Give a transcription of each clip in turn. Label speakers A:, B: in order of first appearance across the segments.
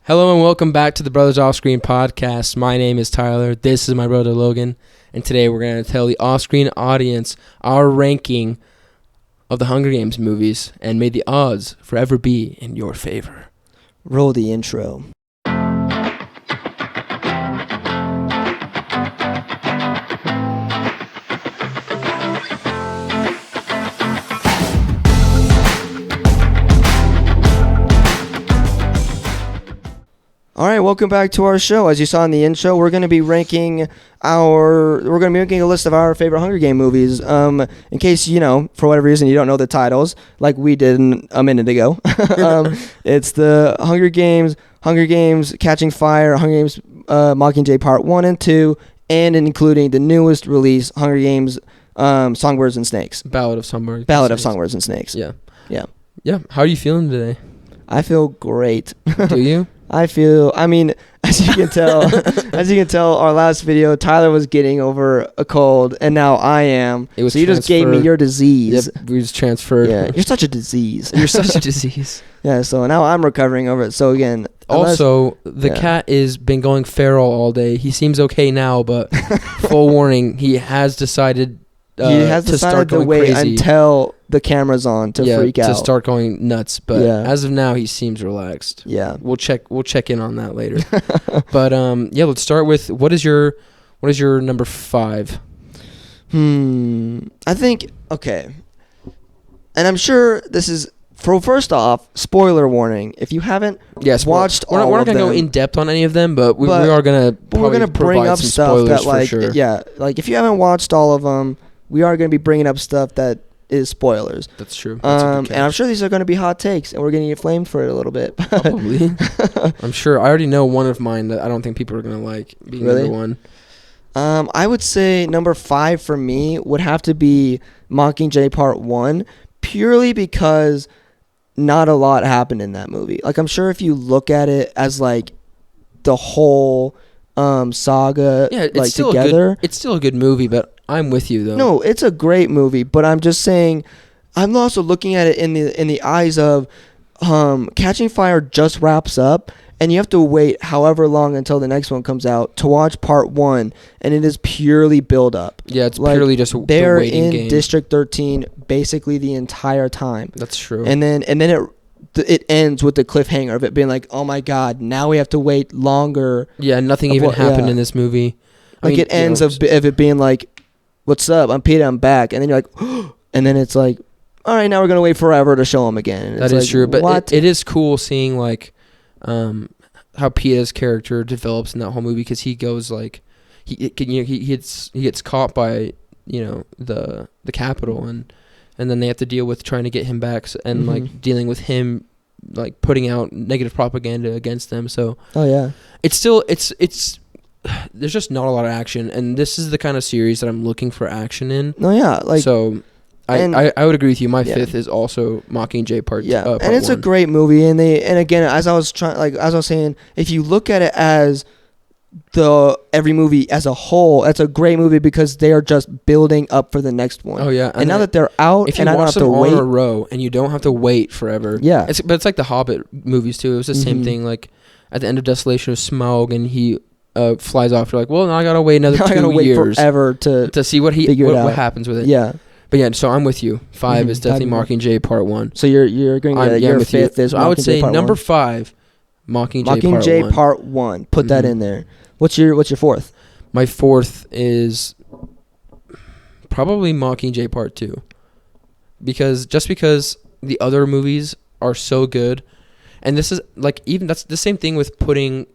A: Hello and welcome back to the Brothers Off Screen podcast. My name is Tyler. This is my brother Logan. And today we're going to tell the off-screen audience our ranking of the Hunger Games movies. And may the odds forever be in your favor.
B: Roll the intro. All right, welcome back to our show. As you saw in the intro, we're going to be ranking a list of our favorite Hunger Game movies. In case, for whatever reason you don't know the titles, like we did a minute ago. It's the Hunger Games, Catching Fire, Hunger Games, Mockingjay Part 1 and 2, and including the newest release, Hunger Games, Songbirds and Snakes.
A: Ballad of Songbirds.
B: Songbirds and Snakes.
A: Yeah. How are you feeling today?
B: I feel great.
A: Do you?
B: as you can tell, our last video, Tyler was getting over a cold, and now I am.
A: So
B: you just gave me your disease.
A: Yep, we just transferred.
B: Yeah, you're such a disease.
A: You're such a disease.
B: Yeah, so now I'm recovering over it. So again,
A: the cat is been going feral all day. He seems okay now, but full warning, he has decided to start going
B: wait
A: crazy
B: until the camera's on to freak out.
A: To start going nuts. But as of now, he seems relaxed.
B: Yeah,
A: we'll check in on that later. But let's start with what is your number 5?
B: I think okay, and I'm sure this is. First off, spoiler warning. If you haven't watched all of them... We're not going to
A: go in depth on any of them, but we are going to
B: bring up stuff that,
A: sure.
B: If you haven't watched all of them, we are going to be bringing up stuff that is spoilers.
A: That's true. And
B: I'm sure these are going to be hot takes, and we're going to get flamed for it a little bit.
A: Probably. I'm sure. I already know one of mine that I don't think people are going to like being number 1.
B: I would say number 5 for me would have to be Mockingjay Part 1, purely because... not a lot happened in that movie. Like, I'm sure if you look at it as like the whole saga,
A: it's still
B: together,
A: it's still a good movie. But I'm with you though.
B: No, it's a great movie. But I'm just saying, I'm also looking at it in the eyes of Catching Fire just wraps up, and you have to wait however long until the next one comes out to watch Part 1, and it is purely build up.
A: Yeah, it's purely just the waiting game.
B: They're in District 13 basically the entire time.
A: That's true.
B: And then it ends with the cliffhanger of it being like, oh my God, now we have to wait longer.
A: Yeah, nothing even happened in this movie.
B: It ends of it being like, what's up? I'm Peter, I'm back. And then you're like, and then it's like, all right, now we're going to wait forever to show him again. And
A: that is true. But it is cool seeing like how Peeta's character develops in that whole movie, because he goes like he gets caught by the Capitol, and then they have to deal with trying to get him back, and like dealing with him like putting out negative propaganda against them. So it's there's just not a lot of action, and this is the kind of series that I'm looking for action in. I would agree with you. My 5th is also Mockingjay Part 1.
B: And it's a great movie. And again, as I was saying, if you look at it as every movie as a whole, it's a great movie because they are just building up for the next one.
A: Oh yeah,
B: and now that they're out,
A: if you
B: and I don't
A: watch
B: have to
A: them
B: wait
A: all in a row, and you don't have to wait forever.
B: Yeah,
A: but it's like the Hobbit movies too. It was the same thing. Like at the end of Desolation of Smaug, and he flies off. You're like, well, now I gotta wait another 2 years
B: forever to
A: see what happens with it.
B: Yeah.
A: But yeah, so I'm with you. 5 is definitely Mockingjay Part 1.
B: So you're agreeing that your 5th is Mockingjay
A: I would say
B: Part
A: number
B: 1.
A: 5, Mockingjay
B: Part 1. Put that in there. What's your 4th?
A: My 4th is probably Mockingjay Part 2. Because the other movies are so good, and this is like that's the same thing with putting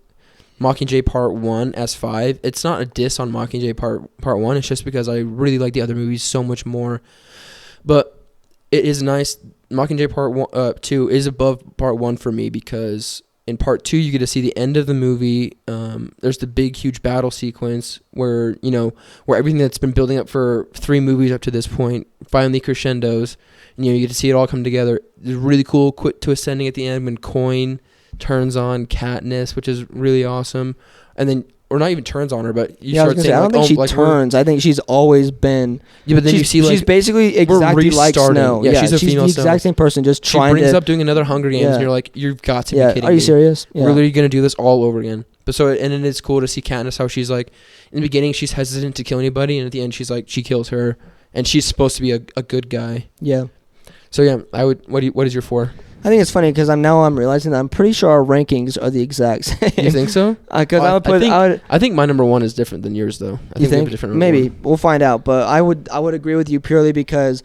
A: Mockingjay Part 1 as 5. It's not a diss on Mockingjay Part 1. It's just because I really like the other movies so much more. But it is nice. Mockingjay Part 2 is above Part 1 for me, because in Part 2 you get to see the end of the movie. There's the big, huge battle sequence where everything that's been building up for 3 movies up to this point finally crescendos. And, you get to see it all come together. There's really cool quick twist ending at the end when Coin turns on Katniss, which is really awesome. And then or not even turns on her, but you
B: Yeah, I was
A: start
B: gonna
A: saying
B: say, I don't
A: like,
B: think
A: oh,
B: she
A: like we're-
B: turns. I think she's always been.
A: Yeah, but then you
B: she's,
A: see like
B: she's basically exactly like
A: restarting.
B: Snow.
A: Yeah, she's a female
B: the
A: Snow.
B: exact same person, just
A: she
B: trying
A: brings
B: to.
A: up doing another Hunger Games,
B: Yeah.
A: and you're like, you've got to
B: Yeah,
A: be kidding
B: are you
A: me.
B: serious? Yeah.
A: We're literally gonna do this all over again. But so and then it's cool to see Katniss how she's like in the beginning she's hesitant to kill anybody, and at the end she's like she kills her, and she's supposed to be a good guy.
B: Yeah.
A: So yeah, I would. What is your 4?
B: I think it's funny because I'm realizing that I'm pretty sure our rankings are the exact same.
A: You think so?
B: Because
A: Well,
B: I would put.
A: I think my number 1 is different than yours though. I
B: You
A: think we have
B: think?
A: a different
B: Maybe
A: one.
B: we'll find out. But I would agree with you purely because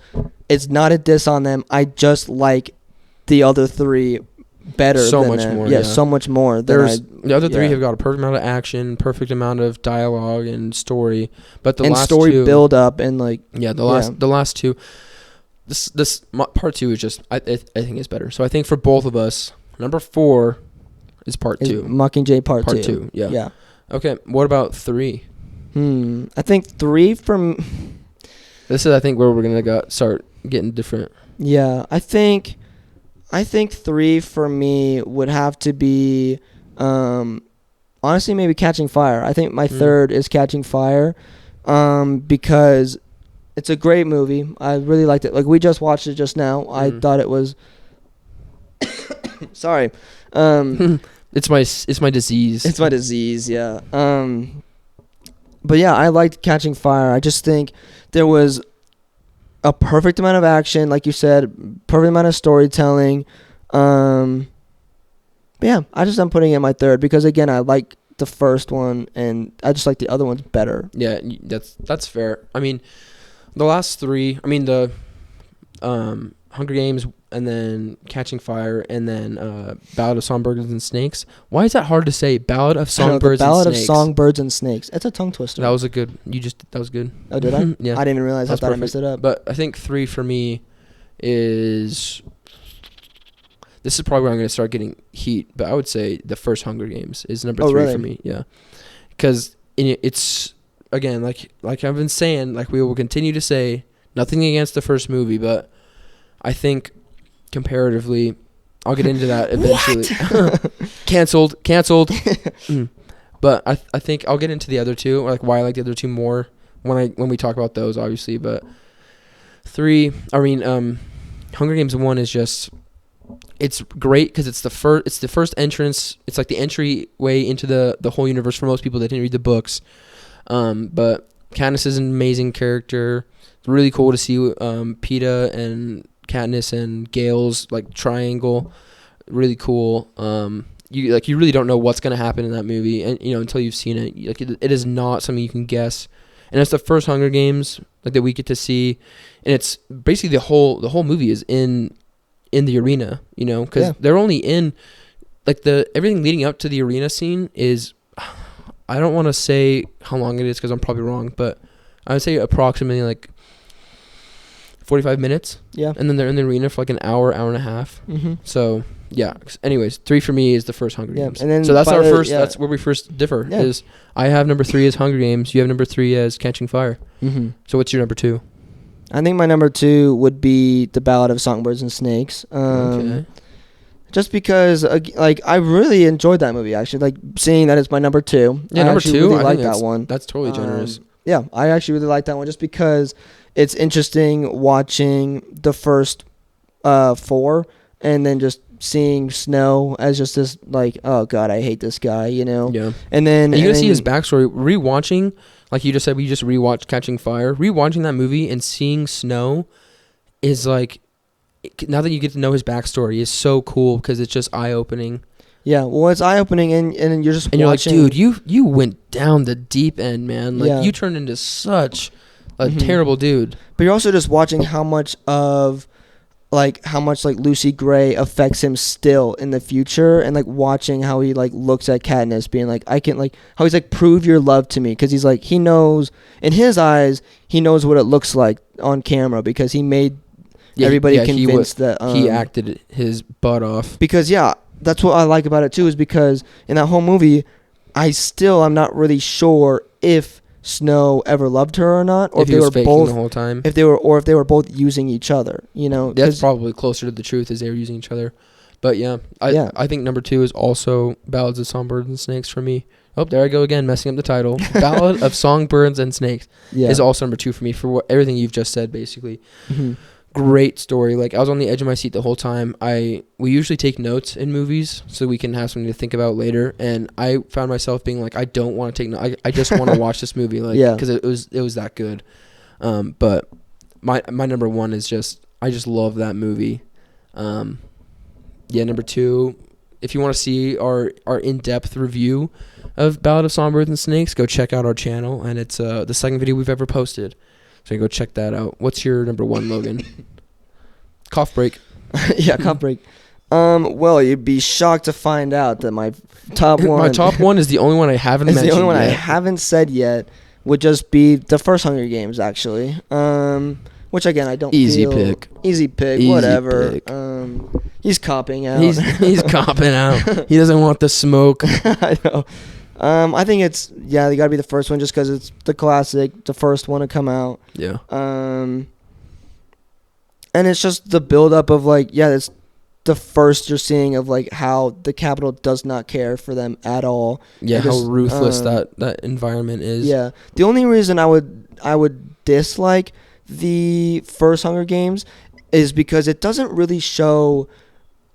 B: it's not a diss on them. I just like the other 3 better.
A: So
B: than
A: much
B: them.
A: more,
B: Yeah,
A: yeah.
B: so much more.
A: There's the other 3
B: yeah.
A: have got a perfect amount of action, perfect amount of dialogue and story, but the
B: and
A: last
B: story
A: 2,
B: build up and like.
A: yeah, the last 2. Part 2 is just I think is better. So I think for both of us, number 4 is part
B: Is
A: 2.
B: Mockingjay Part 2.
A: Part 2, yeah.
B: Yeah.
A: Okay, what about 3?
B: I think 3 from.
A: This is I think where we're gonna start getting different.
B: Yeah, I think 3 for me would have to be, honestly, maybe Catching Fire. I think my third is Catching Fire, because it's a great movie. I really liked it. Like we just watched it just now. I thought it was. Sorry,
A: It's my disease.
B: it's my disease. Yeah. But yeah, I liked Catching Fire. I just think there was a perfect amount of action, like you said, perfect amount of storytelling. But yeah, I'm putting it in my third because again, I like the first one and I just like the other ones better.
A: Yeah, that's fair. I mean, the last 3. I mean the Hunger Games and then Catching Fire and then Ballad of Songbirds and Snakes. Why is that hard to say? Ballad of Songbirds and
B: Ballad
A: Snakes.
B: of Songbirds and Snakes. It's a tongue twister.
A: That was a good. That was good.
B: Oh, did I?
A: Yeah.
B: I didn't even realize. I
A: That's
B: thought I
A: perfect.
B: messed it up.
A: But I think 3 for me is. This is probably where I'm going to start getting heat, but I would say the first Hunger Games is number 3
B: really?
A: for me. Yeah, because it's again like I've been saying, like we will continue to say, nothing against the first movie, but I think comparatively, I'll get into that eventually. Canceled. But I think I'll get into the other 2, or like why I like the other 2 more when we talk about those, obviously. But 3, I mean, Hunger Games 1 is just. It's great because it's the first entrance. It's like the entryway into the whole universe for most people that didn't read the books. But Katniss is an amazing character. It's really cool to see Peeta and Katniss and Gale's like triangle. Really cool. You really don't know what's gonna happen in that movie, and until you've seen it. Like it is not something you can guess. And it's the first Hunger Games like that we get to see, and it's basically the whole movie is in the arena, because they're only in like everything leading up to the arena scene is, I don't want to say how long it is because I'm probably wrong, but I would say approximately like 45 minutes.
B: Yeah.
A: And then they're in the arena for like an hour and a half.
B: Mm-hmm.
A: So yeah. Anyways, 3 for me is the first Hunger Games.
B: And then
A: so that's that's where we first differ.
B: Yeah.
A: Is I have number 3 as Hunger Games. You have number 3 as Catching Fire.
B: Mm-hmm.
A: So what's your number 2?
B: I think my number 2 would be The Ballad of Songbirds and Snakes.
A: Okay.
B: Just because, like, I really enjoyed that movie, actually. Like, seeing that it's my number 2.
A: Yeah,
B: I
A: number
B: actually
A: 2.
B: really
A: I
B: like
A: think
B: that one.
A: That's totally generous.
B: Yeah, I actually really like that one just because it's interesting watching the first 4 and then just seeing Snow as just this, like, oh, God, I hate this guy,
A: Yeah.
B: And then...
A: And you gotta see his backstory. Rewatching, like you just said, we just rewatched Catching Fire. Rewatching that movie and seeing Snow is like, now that you get to know his backstory, is so cool because it's just eye-opening.
B: Yeah, well, it's eye-opening, and you're just
A: and
B: watching...
A: you're like, dude, you went down the deep end, man. Like,
B: Yeah.
A: you turned into such a terrible dude.
B: But you're also just watching how much Lucy Gray affects him still in the future, and like watching how he like looks at Katniss, being like, I can, like, how he's like, prove your love to me, because he's like, he knows in his eyes, he knows what it looks like on camera because he made everybody convinced that
A: he acted his butt off.
B: Because that's what I like about it too, is because in that whole movie, I'm not really sure if Snow ever loved her or not, or if they were both
A: the whole time.
B: if they were both using each other,
A: That's probably closer to the truth, as they were using each other. But yeah,
B: Yeah.
A: I think number 2 is also Ballads of Songbirds and Snakes for me. Oh, there I go again, messing up the title. Ballad of Songbirds and Snakes
B: Yeah.
A: is also number 2 for me for everything you've just said, basically.
B: Mm-hmm.
A: Great story. Like, I was on the edge of my seat the whole time. We usually take notes in movies so we can have something to think about later. And I found myself being like, I don't want to take notes. I just want to watch this movie, like,
B: Yeah.
A: because it was that good. But my number 1 is I just love that movie. Number 2, if you want to see our in-depth review of Ballad of Songbirds and Snakes, go check out our channel, and it's the second video we've ever posted. So you go check that out. What's your number 1, Logan? Cough break.
B: Yeah, cough break. Well, you'd be shocked to find out that my top one.
A: My top 1 is the only one I haven't
B: is
A: mentioned
B: the only one I
A: yet.
B: haven't said yet. Would just be the first Hunger Games, actually. Which again, I don't.
A: Easy
B: feel,
A: pick.
B: Easy pick.
A: Easy
B: whatever.
A: pick.
B: He's copping out.
A: He's copping out. He doesn't want the smoke.
B: I know. I think it's they gotta be the first one just because it's the classic, the first one to come out.
A: Yeah.
B: And it's just the buildup of it's the first you're seeing of how the Capitol does not care for them at all.
A: Yeah,
B: Just,
A: how ruthless that environment is.
B: Yeah. The only reason I would dislike the first Hunger Games is because it doesn't really show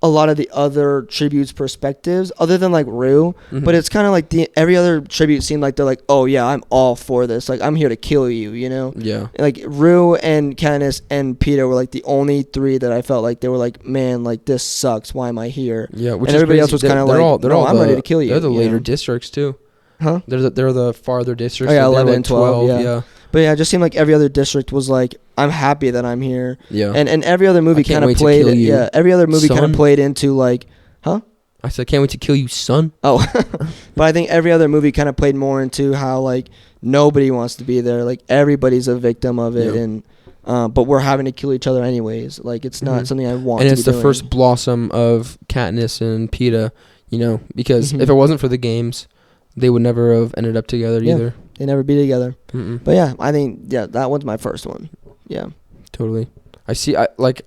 B: a lot of the other tributes' perspectives other than Rue, but it's kind of like every other tribute seemed like they're like, oh yeah, I'm all for this, like I'm here to kill you, you know?
A: Yeah.
B: Like Rue and Katniss and Peeta were like the only 3 that I felt like they were like, man, like this sucks, why am I here?
A: Yeah, which
B: and
A: is
B: everybody
A: crazy.
B: else was kind of like,
A: they're
B: no,
A: all
B: I'm ready to kill you.
A: They're the
B: you
A: later
B: know?
A: districts too.
B: Huh?
A: They're the farther districts.
B: Oh yeah,
A: so they're
B: 11 and 12,
A: yeah.
B: But yeah, it just seemed like every other district was like, I'm happy that I'm here.
A: Yeah.
B: And every other movie
A: I can't
B: kind of
A: wait to
B: played
A: kill you,
B: every other movie kind
A: son.
B: of played into like, huh?
A: I said, can't wait to kill you, son.
B: Oh. But I think every other movie kind of played more into how like nobody wants to be there, like everybody's a victim of it,
A: Yeah.
B: and but we're having to kill each other anyways. Like it's not something I want
A: And
B: to
A: it's
B: be
A: the
B: doing.
A: first blossom of Katniss and Peeta, you know, because
B: Mhm.
A: if it wasn't for the games, they would never have ended up together
B: Yeah.
A: either.
B: They never be together.
A: Mm-mm.
B: But yeah, I think that one's my first one. Yeah.
A: Totally. I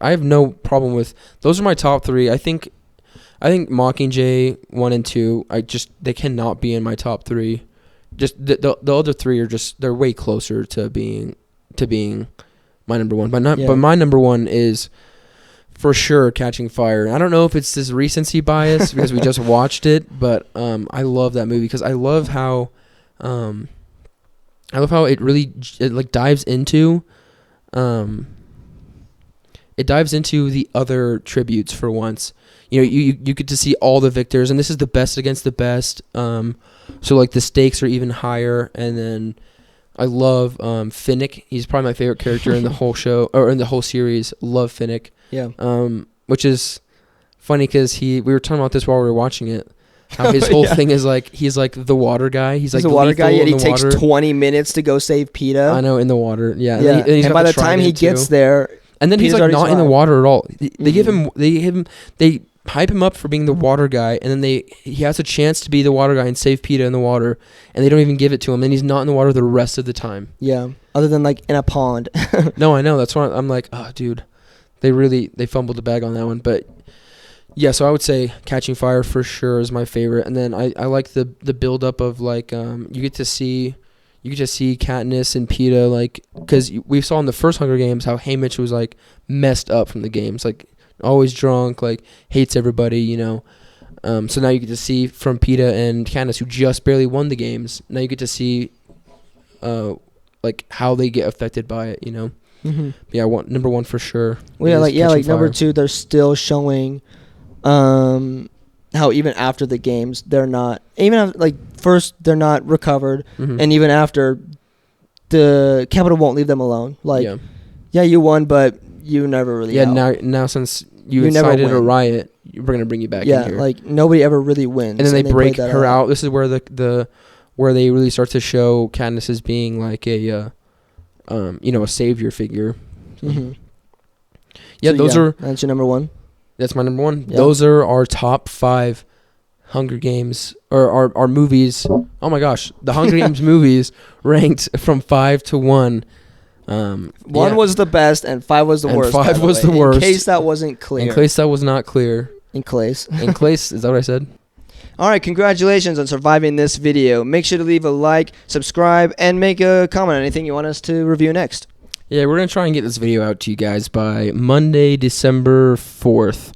A: have no problem with those are my top 3. I think Mockingjay 1 and 2, they cannot be in my top 3. Just the other 3 are just they're way closer to being my number 1. But my number 1 is for sure Catching Fire. I don't know if it's this recency bias because we just watched it, but I love that movie because I love how it really dives into the other tributes for once. You know, you get to see all the victors, and this is the best against the best. So like the stakes are even higher, and then I love Finnick. He's probably my favorite character in the whole show or in the whole series. Love Finnick.
B: Yeah.
A: Which is funny because we were talking about this while we were watching it. How his whole thing is like he's like the water guy. He's like
B: the water guy, yet he takes
A: water.
B: 20 minutes to go save Peeta.
A: I know, in the water. Yeah.
B: Yeah.
A: And, he's
B: And
A: got
B: by the time he
A: trident,
B: gets
A: too.
B: there,
A: And then he's
B: Peter's
A: like
B: already
A: not in the
B: survived.
A: water at all.
B: Mhm.
A: They hype him up for being the water guy, and then he has a chance to be the water guy and save Peeta in the water, and they don't even give it to him. And he's not in the water the rest of the time.
B: yeah, other than like in a pond.
A: No, I know. That's why I'm like, oh, dude, they fumbled the bag on that one. But yeah, so I would say Catching Fire for sure is my favorite, and then I like the build up of like you get to see Katniss and Peeta, like, because we saw in the first Hunger Games how Haymitch was like messed up from the games, like always drunk, like hates everybody, you know. So now you get to see from Peeta and Katniss, who just barely won the games. Now you get to see like how they get affected by it, you know.
B: Mm-hmm.
A: Yeah, number 1 for sure.
B: Well,
A: is
B: like
A: Catching
B: number
A: Fire.
B: 2, they're still showing how even after the games they're not first they're not recovered,
A: Mhm.
B: and even after the Capitol won't leave them alone. Like
A: yeah,
B: you won, but you never really out.
A: now since you
B: never
A: incited a
B: win.
A: riot, we're gonna bring you back in here.
B: like nobody ever really wins.
A: And then they break
B: played that
A: her out. This is where where they really start to show Katniss as being like a a savior figure.
B: Mm-hmm.
A: Yeah,
B: So, that's your number 1.
A: that's my number 1.
B: Yeah.
A: Those are our top 5 Hunger Games or our movies. Oh my gosh, the Hunger Games movies ranked from 5 to 1.
B: 1 was the best and 5 was the
A: And
B: worst.
A: 5
B: by the
A: was
B: way,
A: the worst.
B: In case that wasn't clear.
A: In case that was not clear.
B: Enclase.
A: Enclase, is that what I said?
B: All right, congratulations on surviving this video. Make sure to leave a like, subscribe, and make a comment on anything you want us to review next.
A: Yeah, we're going to try and get this video out to you guys by Monday, December 4th.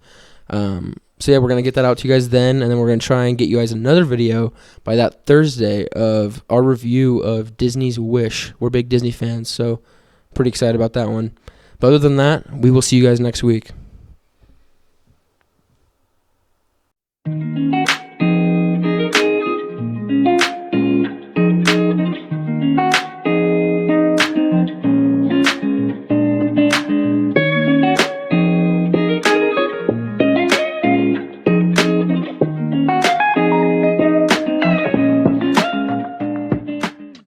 A: So yeah, we're going to get that out to you guys then, and then we're going to try and get you guys another video by that Thursday of our review of Disney's Wish. We're big Disney fans, so pretty excited about that one. But other than that, we will see you guys next week.